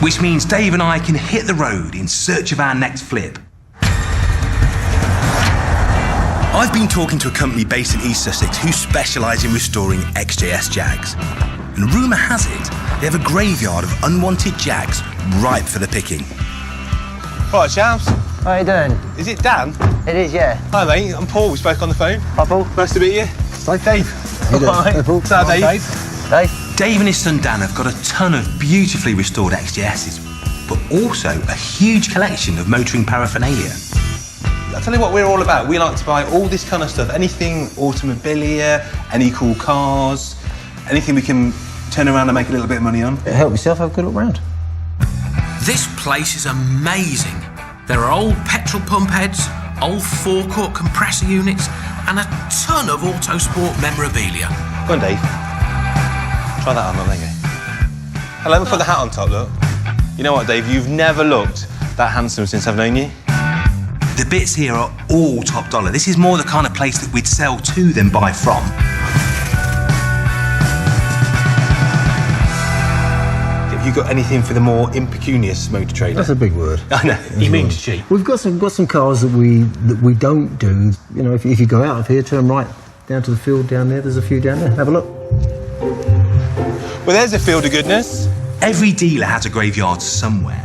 which means Dave and I can hit the road in search of our next flip. I've been talking to a company based in East Sussex who specialise in restoring XJS Jags. And rumour has it, they have a graveyard of unwanted Jags ripe for the picking. Right, chaps. How you doing? Is it Dan? It is, yeah. Hi, mate. I'm Paul. We spoke on the phone. Hi, Paul. Nice to meet you. Dave. Dave. How you doing? Hi, Hey, Paul. What's up, Dave? Dave. Dave and his son Dan have got a ton of beautifully restored XJSs, but also a huge collection of motoring paraphernalia. I'll tell you what we're all about. We like to buy all this kind of stuff, anything automobilia, any cool cars, anything we can turn around and make a little bit of money on. Help yourself, have a good look round. This place is amazing. There are old petrol pump heads, old forecourt compressor units, and a ton of Autosport memorabilia. Go on, Dave. Try that on, there you go. And let me put the hat on top, look. You know what, Dave? You've never looked that handsome since I've known you. The bits here are all top dollar. This is more the kind of place that we'd sell to than buy from. Have you got anything for the more impecunious motor trader? That's a big word. I know. He means cheap. We've got some cars that we don't do. You know, if you go out of here, turn right down to the field down there. There's a few down there. Have a look. Well, there's a field of goodness. Every dealer has a graveyard somewhere.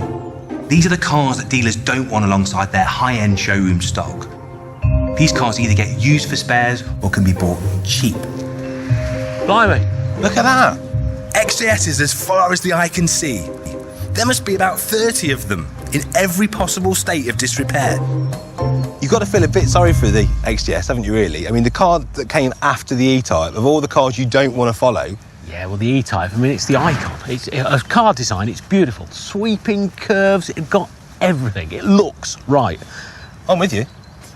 These are the cars that dealers don't want alongside their high-end showroom stock. These cars either get used for spares or can be bought cheap. Blimey. Look at that. XJS is as far as the eye can see. There must be about 30 of them in every possible state of disrepair. You've got to feel a bit sorry for the XJS, haven't you, really? I mean, the car that came after the E-Type, of all the cars you don't want to follow. Yeah, well, the E-Type, I mean, it's the icon. It's a car design, it's beautiful. Sweeping curves, it's got everything. It looks right. I'm with you.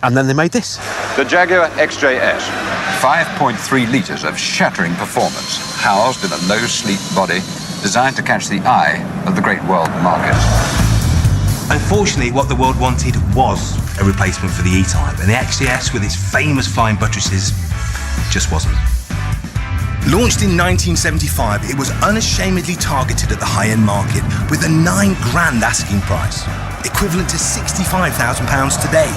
And then they made this. The Jaguar XJS, 5.3 litres of shattering performance, housed in a low, sleek body designed to catch the eye of the great world market. Unfortunately, what the world wanted was a replacement for the E-Type, and the XJS, with its famous fine buttresses, just wasn't. Launched in 1975, it was unashamedly targeted at the high-end market with a £9 grand asking price, equivalent to £65,000 today.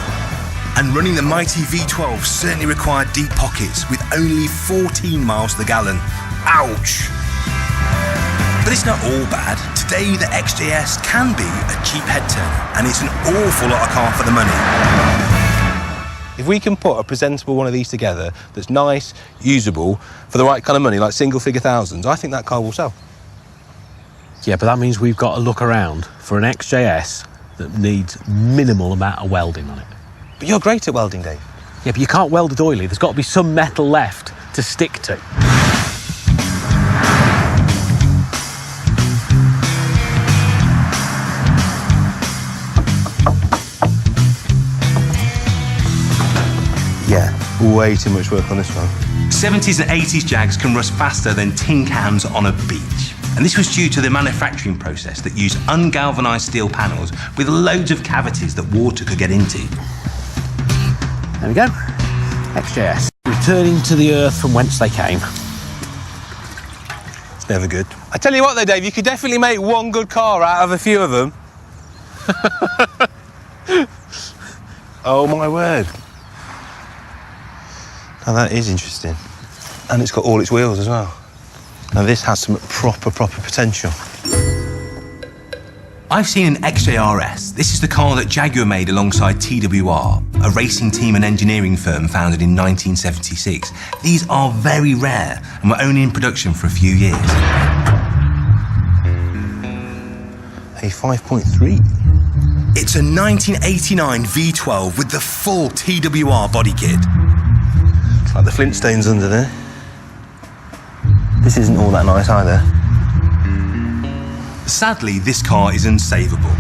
And running the mighty V12 certainly required deep pockets with only 14 miles to the gallon. Ouch! But it's not all bad. Today, the XJS can be a cheap head turner, and it's an awful lot of car for the money. If we can put a presentable one of these together that's nice, usable, for the right kind of money, like single-figure thousands, I think that car will sell. Yeah, but that means we've got to look around for an XJS that needs minimal amount of welding on it. But you're great at welding, Dave. Yeah, but you can't weld a doily. There's got to be some metal left to stick to. Yeah, way too much work on this one. 70s and 80s Jags can rust faster than tin cans on a beach. And this was due to the manufacturing process that used ungalvanized steel panels with loads of cavities that water could get into. There we go. XJS. Returning to the earth from whence they came. It's never good. I tell you what, though, Dave, you could definitely make one good car out of a few of them. Oh, my word. Now, that is interesting. And it's got all its wheels as well. Now, this has some proper potential. I've seen an XJRS. This is the car that Jaguar made alongside TWR, a racing team and engineering firm founded in 1976. These are very rare and were only in production for a few years. A 5.3. It's a 1989 V12 with the full TWR body kit. It's like the Flintstones under there. This isn't all that nice either. Sadly, this car is unsavable.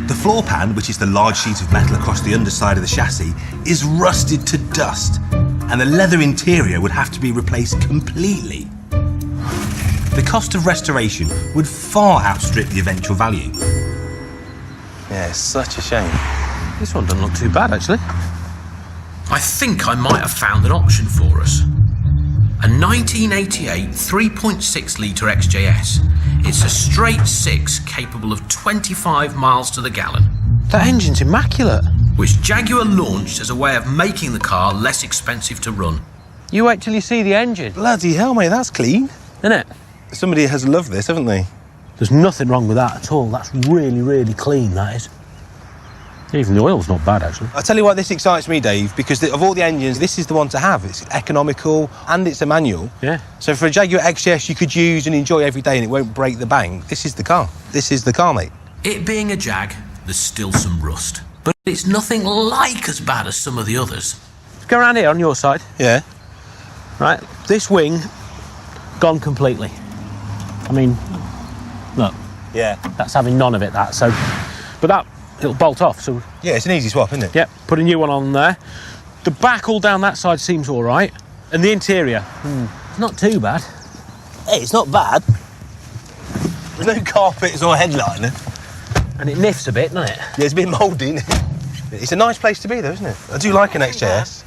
The floor pan, which is the large sheet of metal across the underside of the chassis, is rusted to dust, and the leather interior would have to be replaced completely. The cost of restoration would far outstrip the eventual value. Yeah, it's such a shame. This one doesn't look too bad, actually. I think I might have found an option for us. A 1988 3.6 litre XJS. It's a straight six capable of 25 miles to the gallon. That engine's immaculate. Which Jaguar launched as a way of making the car less expensive to run. You wait till you see the engine. Bloody hell, mate, that's clean. Isn't it? Somebody has loved this, haven't they? There's nothing wrong with that at all. That's really, really clean, that is. Even the oil's not bad, actually. I tell you why this excites me, Dave, because of all the engines, this is the one to have. It's economical and it's a manual. Yeah. So for a Jaguar XJS you could use and enjoy every day and it won't break the bank, this is the car. This is the car, mate. It being a Jag, there's still some rust. But it's nothing like as bad as some of the others. Go around here on your side. Yeah. Right. This wing, gone completely. I mean, look. Yeah. That's having none of it, that. So, but that, it'll bolt off, so... Yeah, it's an easy swap, isn't it? Yep, put a new one on there. The back all down that side seems all right. And the interior, it's not too bad. Hey, it's not bad. There's no carpets or headliner. And it niffs a bit, doesn't it? Yeah, it's a bit mouldy, isn't it? It's a nice place to be, though, isn't it? I do like an XJS.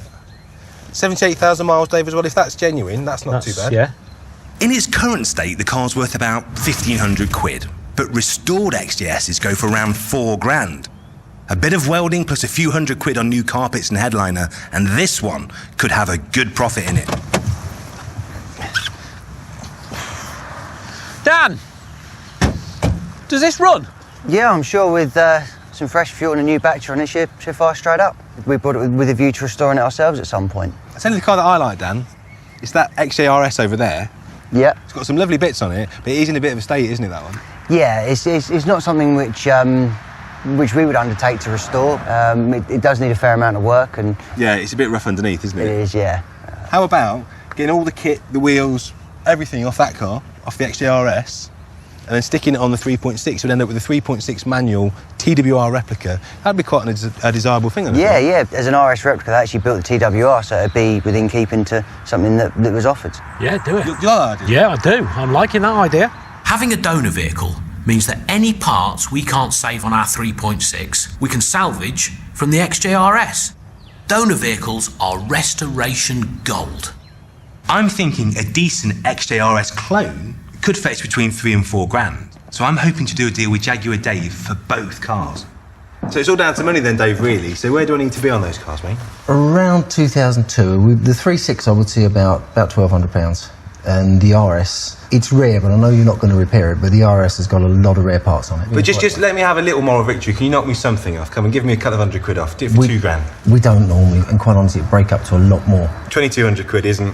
78,000 miles, Dave, as well. If that's genuine, that's not too bad. Yeah. In its current state, the car's worth about 1,500 quid, but restored XJSs go for around 4 grand. A bit of welding plus a few hundred quid on new carpets and headliner, and this one could have a good profit in it. Dan! Does this run? Yeah, I'm sure with some fresh fuel and a new battery on it, she'll fire straight up. We bought it with a view to restoring it ourselves at some point. I tell you the car that I like, Dan. It's that XJRS over there. Yeah. It's got some lovely bits on it, but it is in a bit of a state, isn't it, that one? Yeah, it's not something which we would undertake to restore. It does need a fair amount of work, and Yeah, it's a bit rough underneath, isn't it? it is, yeah. How about getting all the kit, the wheels, everything off that car, off the XJRS, and then sticking it on the 3.6, we'd end up with a 3.6 manual TWR replica. That'd be quite a desirable thing. Yeah, yeah. As an RS replica, they actually built the TWR, so it'd be within keeping to something that was offered. Yeah, do it. You like that idea? Yeah, I do. I'm liking that idea. Having a donor vehicle means that any parts we can't save on our 3.6, we can salvage from the XJRS. Donor vehicles are restoration gold. I'm thinking a decent XJRS clone could fetch between 3 and 4 grand. So I'm hoping to do a deal with Jaguar Dave for both cars. So it's all down to money then, Dave, really. So where do I need to be on those cars, mate? Around 2002, the 3.6 I would see about £1,200. And the RS, it's rare, but I know you're not going to repair it, but the RS has got a lot of rare parts on it. But just let me have a little moral victory. Can you knock me something off? Come and give me a couple of hundred quid off. Do it for 2 grand. We don't normally, and quite honestly, it break up to a lot more. 2,200 quid isn't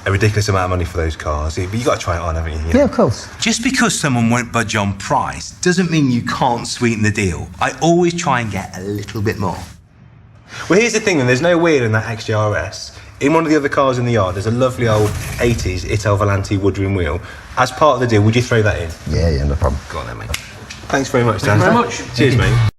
a ridiculous amount of money for those cars, but you got to try it on, haven't you? Yeah, of course. Just because someone won't budge on price doesn't mean you can't sweeten the deal. I always try and get a little bit more. Well, here's the thing, then. There's no wheel in that XJRS. In one of the other cars in the yard, there's a lovely old 80s Ital Volante woodring wheel. As part of the deal, would you throw that in? Yeah, no problem. Go on then, mate. Thanks very much, Dan. Thank you very much. Cheers, mate.